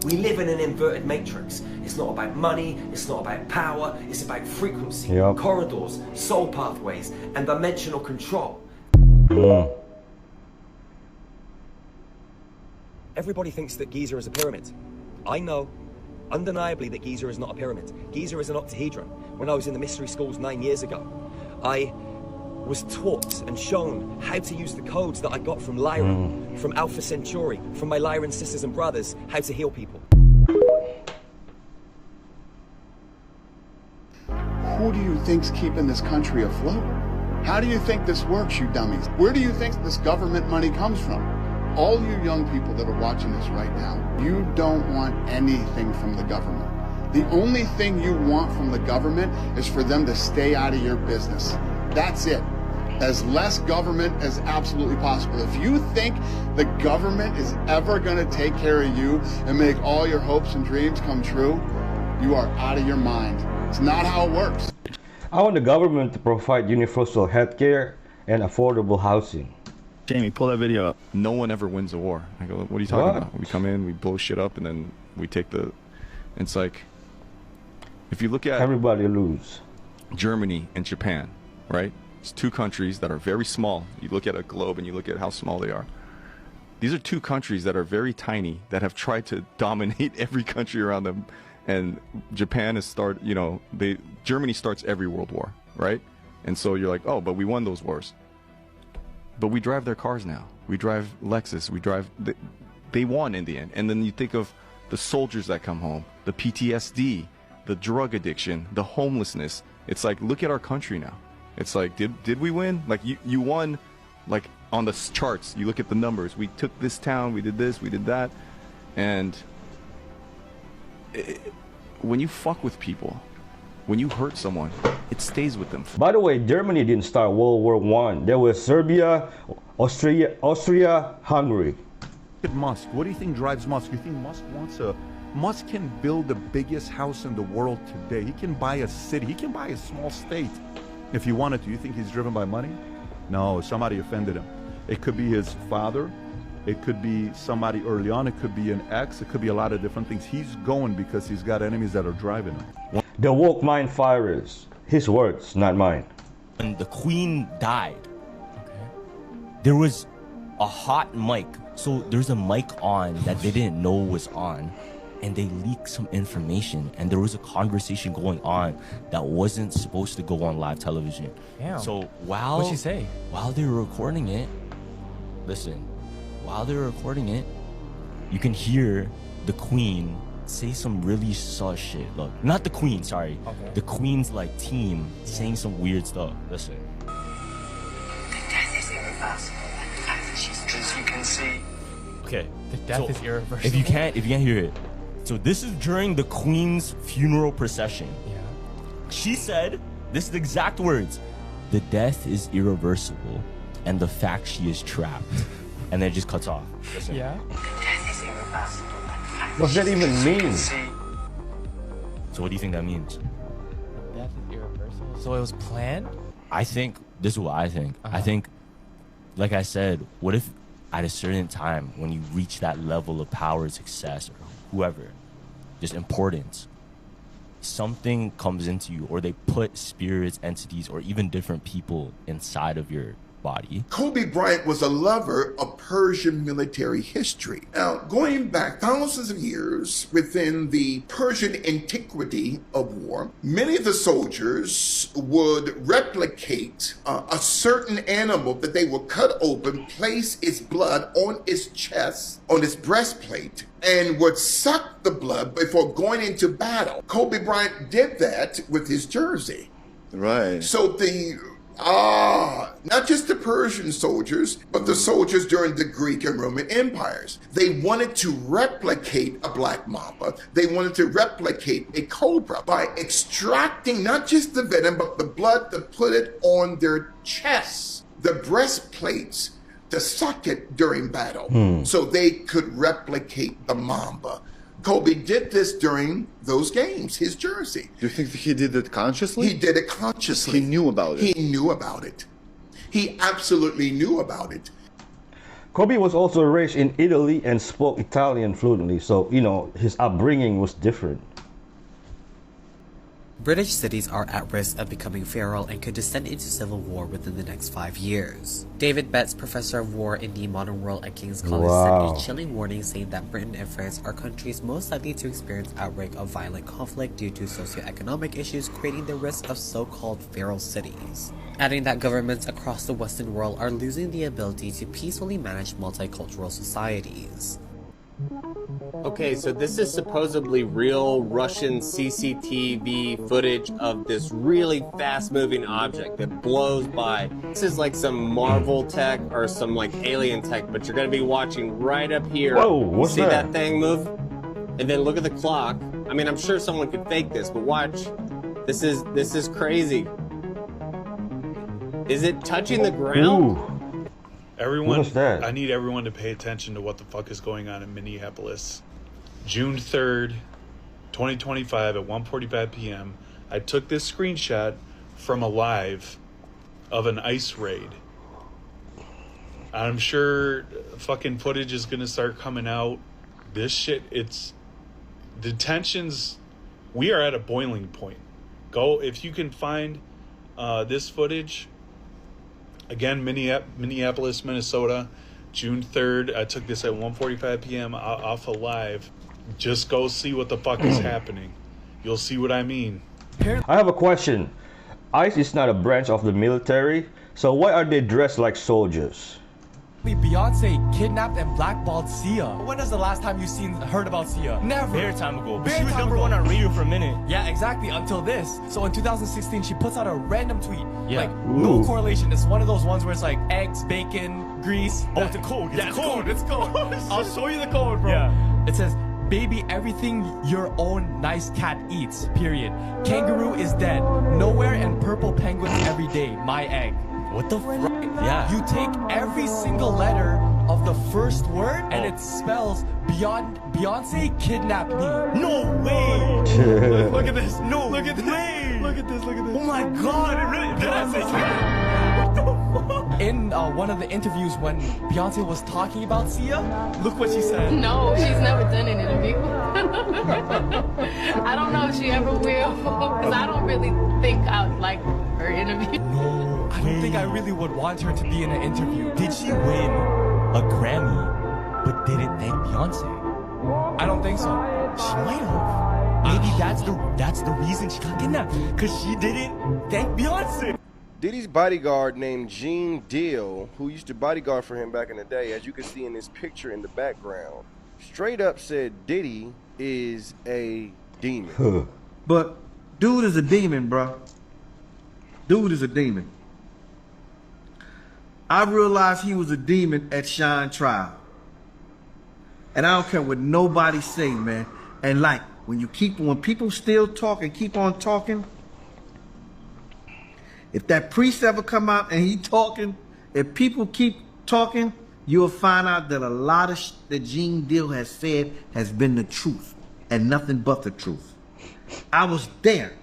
We live in an inverted matrix. It's not about money, it's not about power, it's about frequency, corridors, soul pathways, and dimensional control. Everybody thinks that Giza is a pyramid. I know undeniably that Giza is not a pyramid. Giza is an octahedron. When I was in the mystery schools 9 years ago, I was taught and shown how to use the codes that I got from Lyra, from Alpha Centauri, from my Lyran sisters and brothers, how to heal people. Who do you think's keeping this country afloat? How do you think this works, you dummies? Where do you think this government money comes from? All you young people that are watching this right now, you don't want anything from the government. The only thing you want from the government is for them to stay out of your business. That's it. As less government as absolutely possible. If you think the government is ever going to take care of you and make all your hopes and dreams come true, you are out of your mind. It's not how it works. I want the government to provide universal health care and affordable housing. Jamie, pull that video up. No one ever wins a war. I go, what are you talking about? We come in, we blow shit up, and then we take the... It's like, if you look at... Everybody lose. Germany and Japan, right? It's two countries that are very small. You look at a globe and you look at how small they are. These are two countries that are very tiny, that have tried to dominate every country around them. And Japan has started, you know, Germany starts every world war, right? And so you're like, oh, but we won those wars. But we drive their cars now. We drive Lexus. We drive, they won in the end. And then you think of the soldiers that come home, the PTSD, the drug addiction, the homelessness. It's like, look at our country now. It's like, did we win? Like, you won, like, on the charts. You look at the numbers. We took this town, we did this, we did that. And when you fuck with people, when you hurt someone, it stays with them. By the way, Germany didn't start World War I. There was Serbia, Austria, Hungary. Look at Musk. What do you think drives Musk? You think Musk can build the biggest house in the world today. He can buy a city. He can buy a small state if he wanted to. You think he's driven by money? No, somebody offended him. It could be his father. It could be somebody early on. It could be an ex. It could be a lot of different things. He's going because he's got enemies that are driving him. The woke mind fires. His words, not mine. When the Queen died, there was a hot mic. So there's a mic on that they didn't know was on. And they leaked some information, and there was a conversation going on that wasn't supposed to go on live television. Damn. So while What'd she say? While they were recording it, listen, while they were recording it, you can hear the Queen say some really sus shit. Look, not the Queen, sorry. Okay. The Queen's like team saying some weird stuff. Listen. Death is irreversible, as you can see. Okay. The death is irreversible. If you can't hear it. So this is during the Queen's funeral procession. Yeah. She said, this is the exact words, the death is irreversible and the fact she is trapped. And then it just cuts off. Listen. Yeah. Death is irreversible. What does that even mean? So what do you think that means? Death is irreversible. So it was planned? I think, this is what I think. I think, like I said, what if at a certain time when you reach that level of power, success, or whoever, just importance, something comes into you, or they put spirits, entities, or even different people inside of your body. Kobe Bryant was a lover of Persian military history. Now, going back thousands of years within the Persian antiquity of war, many of the soldiers would replicate a certain animal that they would cut open, place its blood on its chest, on its breastplate, and would suck the blood before going into battle. Kobe Bryant did that with his jersey. Right. So not just the Persian soldiers, but the soldiers during the Greek and Roman empires. They wanted to replicate a black mamba. They wanted to replicate a cobra by extracting not just the venom, but the blood to put it on their chests, the breastplates, to suck it during battle so they could replicate the mamba. Kobe did this during those games, his jersey. Do you think that he did it consciously? He did it consciously. He knew about it. He knew about it. He absolutely knew about it. Kobe was also raised in Italy and spoke Italian fluently, so, you know, his upbringing was different. British cities are at risk of becoming feral and could descend into civil war within the next 5 years. David Betts, professor of war in the Modern World at King's College, sent a chilling warning saying that Britain and France are countries most likely to experience outbreak of violent conflict due to socioeconomic issues, creating the risk of so-called feral cities. Adding that governments across the Western world are losing the ability to peacefully manage multicultural societies. Okay, so this is supposedly real Russian CCTV footage of this really fast-moving object that blows by. This is like some Marvel tech or some like alien tech, but you're gonna be watching right up here. Whoa, what's See that? that thing move? And then look at the clock. I mean, I'm sure someone could fake this, but watch. This is crazy. Is it touching the ground? Ooh. Everyone, What was that? I need everyone to pay attention to what the fuck is going on in Minneapolis. June 3rd, 2025 at 1:45 p.m. I took this screenshot from a live of an ICE raid. I'm sure fucking footage is gonna start coming out. This shit, it's detentions. We are at a boiling point. Go if you can find this footage. Again, Minneapolis, Minnesota, June 3rd. I took this at 1:45 p.m. off a live. Just go see what the fuck is happening. You'll see what I mean. I have a question. ICE is not a branch of the military, so why are they dressed like soldiers? Beyonce kidnapped and blackballed Sia. When was the last time you heard about Sia? Never. Bare time ago. But Bare she was time number ago. one on radio for a minute. Yeah, exactly, until this. So in 2016, she puts out a random tweet. Yeah. Like, no Ooh. correlation. It's one of those ones where it's like eggs, bacon, grease. Oh, it's a code. Yeah, it's code. It's code. I'll show you the code, bro. Yeah. It says, baby, everything your own nice cat eats, period. Kangaroo is dead. Nowhere and purple penguins every day. My egg. What the fuck? Yeah. You take every single letter of the first word and it spells Beyonce kidnapped me. No way. Look at this. No Look at this. way. Look at this. Look at this. Oh my god, it really In one of the interviews when Beyonce was talking about Sia, look what she said. No, she's never done an interview. I don't know if she ever will, because I don't really think I would like her interview. I don't think I really would want her to be in an interview. Did she win a Grammy but didn't thank Beyonce? I don't think so. She might have. Maybe that's the reason she got kidnapped, because she didn't thank Beyonce. Diddy's bodyguard named Gene Deal, who used to bodyguard for him back in the day, as you can see in this picture in the background, straight up said Diddy is a demon. But dude is a demon, bro. Dude is a demon. I realized he was a demon at Shine trial. And I don't care what nobody say, man. And like, when people still talk and keep on talking, if that priest ever come out and he talking, if people keep talking, you'll find out that a lot of that Gene Deal has said has been the truth and nothing but the truth. I was there.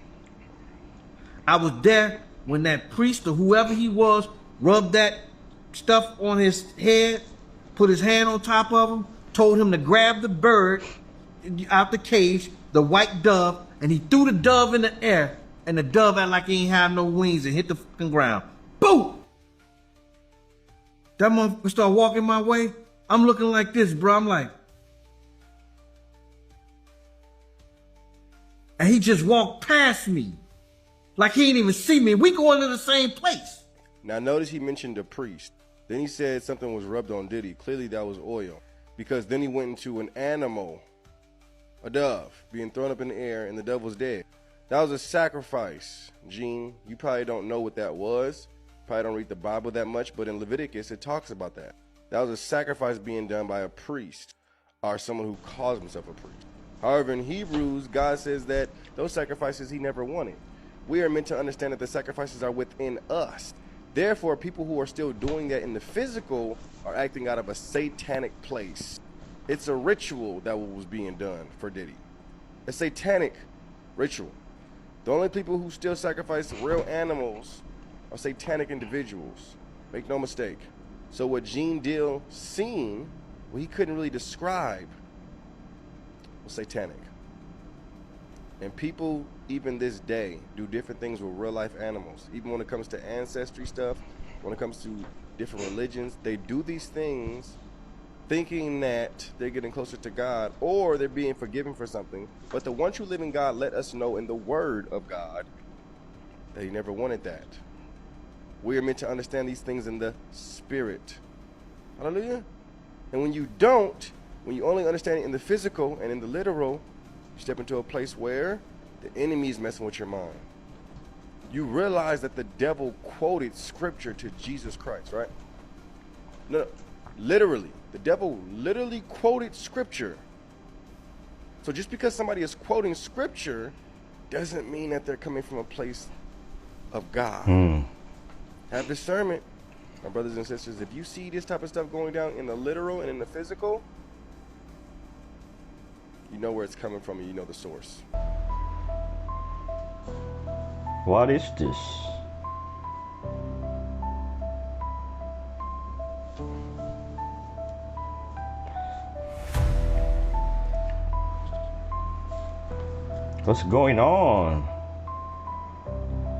I was there when that priest or whoever he was rubbed that stuff on his head, put his hand on top of him, told him to grab the bird out the cage, the white dove, and he threw the dove in the air, and the dove acted like he ain't have no wings and hit the fucking ground. Boom! That motherfucker started walking my way. I'm looking like this, bro. I'm like, and he just walked past me. Like he didn't even see me. We going to the same place. Now notice he mentioned a priest. Then he said something was rubbed on Diddy. Clearly that was oil. Because then he went into an animal, a dove, being thrown up in the air, and the dove was dead. That was a sacrifice. Gene, you probably don't know what that was. Probably don't read the Bible that much, but in Leviticus it talks about that. That was a sacrifice being done by a priest or someone who calls himself a priest. However, in Hebrews, God says that those sacrifices he never wanted. We are meant to understand that the sacrifices are within us. Therefore, people who are still doing that in the physical are acting out of a satanic place. It's a ritual that was being done for Diddy. A satanic ritual. The only people who still sacrifice real animals are satanic individuals. Make no mistake. So what Gene Deal seen, what he couldn't really describe, was satanic. And people, even this day, do different things with real life animals. Even when it comes to ancestry stuff, when it comes to different religions, they do these things thinking that they're getting closer to God or they're being forgiven for something. But the one true living God let us know in the word of God that he never wanted that. We are meant to understand these things in the spirit. Hallelujah. And when you don't, when you only understand it in the physical and in the literal, you step into a place where the enemy is messing with your mind. You realize that the devil quoted scripture to Jesus Christ, right? No, literally. The devil literally quoted scripture. So just because somebody is quoting scripture doesn't mean that they're coming from a place of God. Have discernment, my brothers and sisters. If you see this type of stuff going down in the literal and in the physical, you know where it's coming from and you know the source. What is this? What's going on?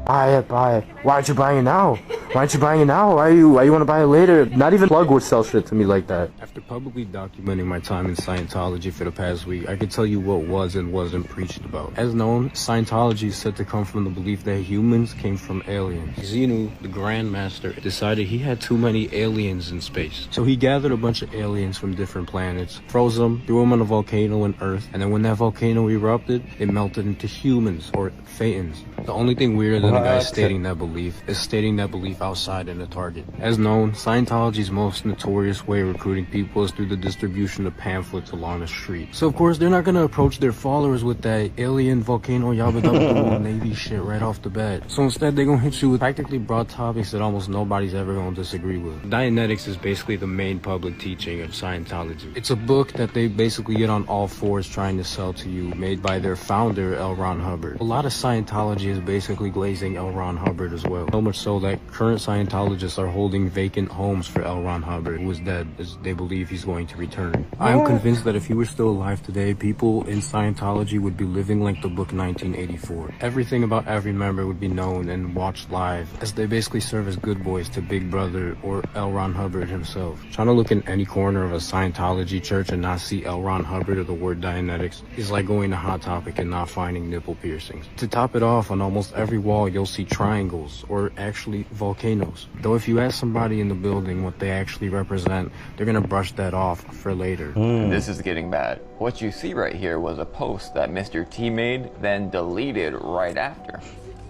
Buy it. Why aren't you buying it now? Why aren't you buying it now? Why you want to buy it later? Not even Plug would sell shit to me like that. After publicly documenting my time in Scientology for the past week, I could tell you what was and wasn't preached about. As known, Scientology is said to come from the belief that humans came from aliens. Xenu, the Grand Master, decided he had too many aliens in space. So he gathered a bunch of aliens from different planets, froze them, threw them on a volcano on Earth, and then when that volcano erupted, it melted into humans, or Thetans. The only thing weirder than the guy stating that belief is stating that belief outside in the target. As known, Scientology's most notorious way of recruiting people is through the distribution of pamphlets along the street. So of course they're not gonna approach their followers with that alien volcano yabba dabba Navy shit right off the bat. So instead they're gonna hit you with practically broad topics that almost nobody's ever gonna disagree with. Dianetics is basically the main public teaching of Scientology. It's a book that they basically get on all fours trying to sell to you, made by their founder L. Ron Hubbard. A lot of Scientology is basically glazing L. Ron Hubbard as well. So much so that current Scientologists are holding vacant homes for L. Ron Hubbard, who is dead, as they believe he's going to return. I am convinced that if he were still alive today, people in Scientology would be living like the book 1984. Everything about every member would be known and watched live, as they basically serve as good boys to Big Brother or L. Ron Hubbard himself. Trying to look in any corner of a Scientology church and not see L. Ron Hubbard or the word Dianetics is like going to Hot Topic and not finding nipple piercings. To top it off, on almost every wall you'll see triangles, or actually volcanoes. Though if you ask somebody in the building what they actually represent, they're gonna brush that off for later. This is getting bad. What you see right here was a post that Mr. T made, then deleted right after.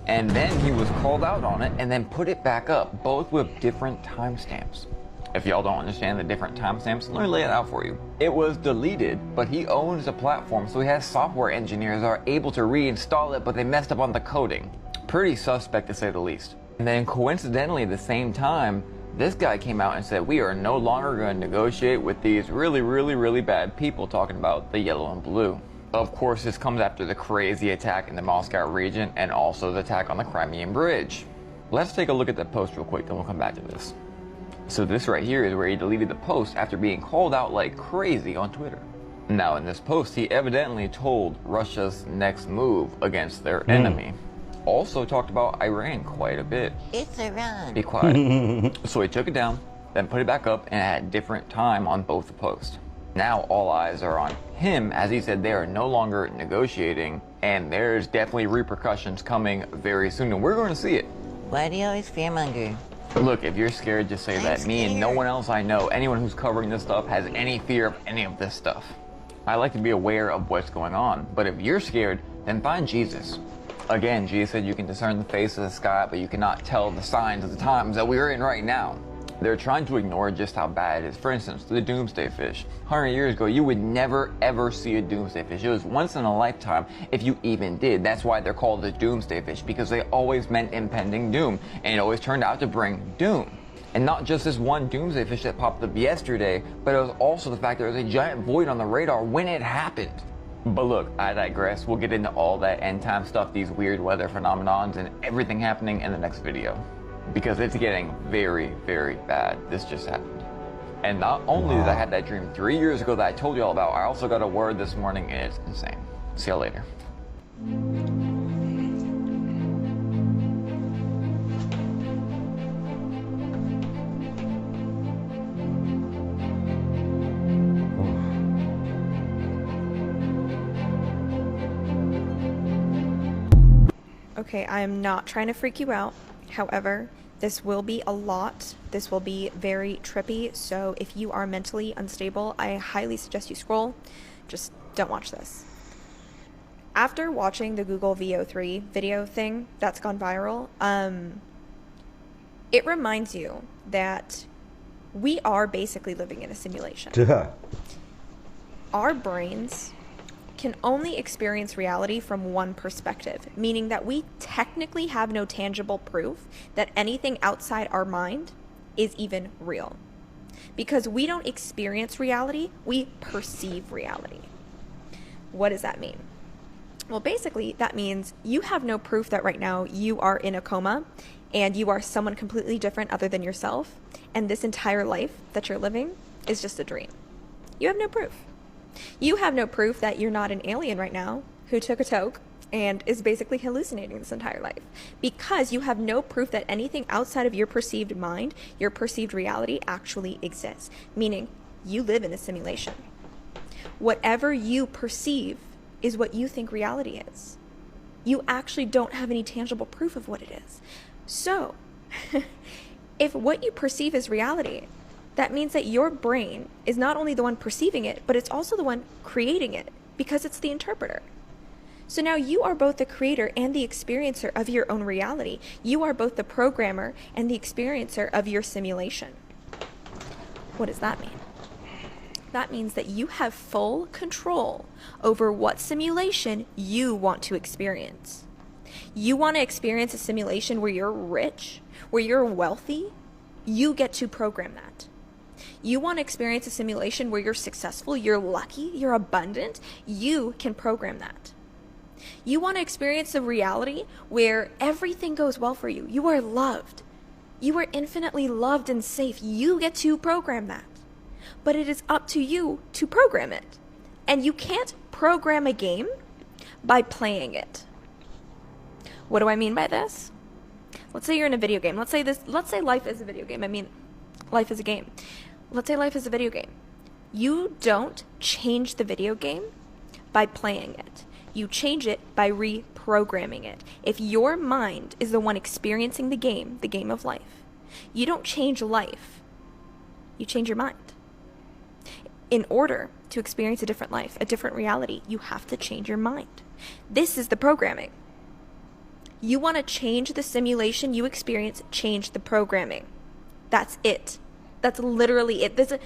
And then he was called out on it and then put it back up, both with different timestamps. If y'all don't understand the different timestamps, let me lay it out for you. It was deleted, but he owns the platform, so he has software engineers that are able to reinstall it, but they messed up on the coding. Pretty suspect to say the least. And then coincidentally at the same time, this guy came out and said, we are no longer going to negotiate with these really bad people, talking about the yellow and blue. Of course, this comes after the crazy attack in the Moscow region and also the attack on the Crimean Bridge. Let's take a look at the post real quick, then we'll come back to this. So this right here is where he deleted the post after being called out like crazy on Twitter. Now in this post, he evidently told Russia's next move against their enemy. Also talked about Iran quite a bit. It's Iran. Be quiet. So he took it down, then put it back up, and at a different time on both the posts. Now all eyes are on him, as he said they are no longer negotiating, and there's definitely repercussions coming very soon, and we're going to see it. Why do you always fearmonger? Look, if you're scared, just say that. Me and no one else I know, anyone who's covering this stuff, has any fear of any of this stuff. I like to be aware of what's going on, but if you're scared, then find Jesus. Again, Jesus said you can discern the face of the sky, but you cannot tell the signs of the times that we're in right now. They're trying to ignore just how bad it is. For instance, the doomsday fish. 100 years ago, you would never ever see a doomsday fish. It was once in a lifetime, if you even did. That's why they're called the doomsday fish, because they always meant impending doom, and it always turned out to bring doom. And not just this one doomsday fish that popped up yesterday, but it was also the fact there was a giant void on the radar when it happened. But look, I digress. We'll get into all that end time stuff, these weird weather phenomenons, and everything happening in the next video. Because it's getting very, very bad. This just happened. And not only did I have that dream 3 years ago that I told you all about, I also got a word this morning, and it's insane. See y'all later. Okay, I am not trying to freak you out. However, this will be a lot. This will be very trippy. So if you are mentally unstable, I highly suggest you scroll. Just don't watch this. After watching the Google VO3 video thing that's gone viral, it reminds you that we are basically living in a simulation. Our brains can only experience reality from one perspective, meaning that we technically have no tangible proof that anything outside our mind is even real. Because we don't experience reality, we perceive reality. What does that mean? Well, basically, that means you have no proof that right now you are in a coma and you are someone completely different other than yourself, and this entire life that you're living is just a dream. You have no proof. You have no proof that you're not an alien right now who took a toke and is basically hallucinating this entire life, because you have no proof that anything outside of your perceived mind, your perceived reality, actually exists, meaning you live in a simulation. Whatever you perceive is what you think reality is. You actually don't have any tangible proof of what it is. So, if what you perceive is reality, that means that your brain is not only the one perceiving it, but it's also the one creating it, because it's the interpreter. So now you are both the creator and the experiencer of your own reality. You are both the programmer and the experiencer of your simulation. What does that mean? That means that you have full control over what simulation you want to experience. You want to experience a simulation where you're rich, where you're wealthy, you get to program that. You want to experience a simulation where you're successful, you're lucky, you're abundant, you can program that. You want to experience a reality where everything goes well for you. You are loved. You are infinitely loved and safe. You get to program that. But it is up to you to program it. And you can't program a game by playing it. What do I mean by this? Let's say you're in a video game. Let's say life is a video game. I mean, life is a game. Let's say life is a video game. You don't change the video game by playing it. You change it by reprogramming it. If your mind is the one experiencing the game of life, you don't change life. You change your mind. In order to experience a different life, a different reality, you have to change your mind. This is the programming. You want to change the simulation you experience, change the programming. That's it. That's literally it.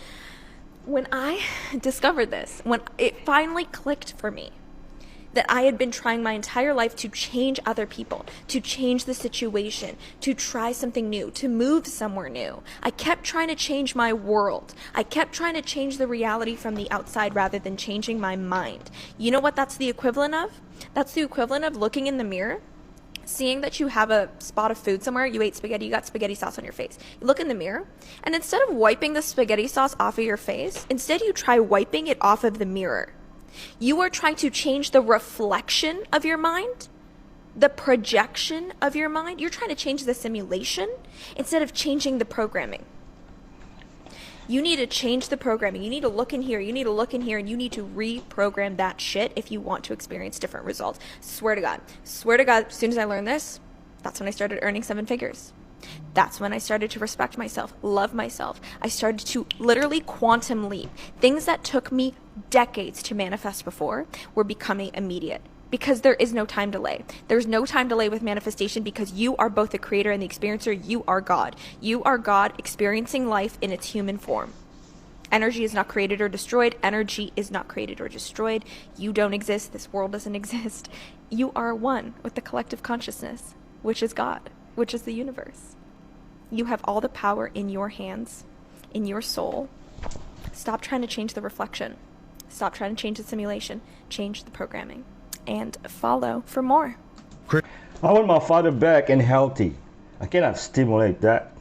When I discovered this, when it finally clicked for me, that I had been trying my entire life to change other people, to change the situation, to try something new, to move somewhere new. I kept trying to change my world. I kept trying to change the reality from the outside rather than changing my mind. You know what that's the equivalent of? That's the equivalent of looking in the mirror, Seeing that you have a spot of food somewhere, you ate spaghetti, you got spaghetti sauce on your face. You look in the mirror, and instead of wiping the spaghetti sauce off of your face, instead you try wiping it off of the mirror. You are trying to change the reflection of your mind, the projection of your mind. You're trying to change the simulation instead of changing the programming. You need to change the programming. You need to look in here. You need to look in here, and you need to reprogram that shit if you want to experience different results. Swear to God. Swear to God, as soon as I learned this, that's when I started earning 7 figures. That's when I started to respect myself, love myself. I started to literally quantum leap. Things that took me decades to manifest before were becoming immediate. Because there is no time delay. There's no time delay with manifestation because you are both the creator and the experiencer. You are God. You are God experiencing life in its human form. Energy is not created or destroyed. Energy is not created or destroyed. You don't exist. This world doesn't exist. You are one with the collective consciousness, which is God, which is the universe. You have all the power in your hands, in your soul. Stop trying to change the reflection. Stop trying to change the simulation. Change the programming. And follow for more. I want my father back and healthy. I cannot stimulate that.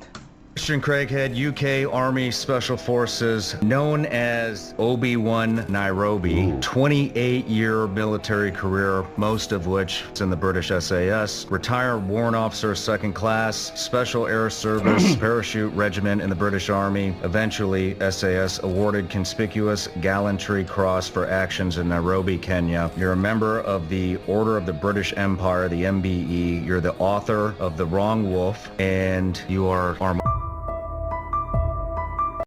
Christian Craighead, UK Army Special Forces, known as Obi-Wan Nairobi, 28-year military career, most of which is in the British SAS, retired warrant officer 2nd class, Special Air Service, Parachute Regiment in the British Army, eventually SAS awarded Conspicuous Gallantry Cross for actions in Nairobi, Kenya. You're a member of the Order of the British Empire, the MBE. You're the author of The Wrong Wolf, and you are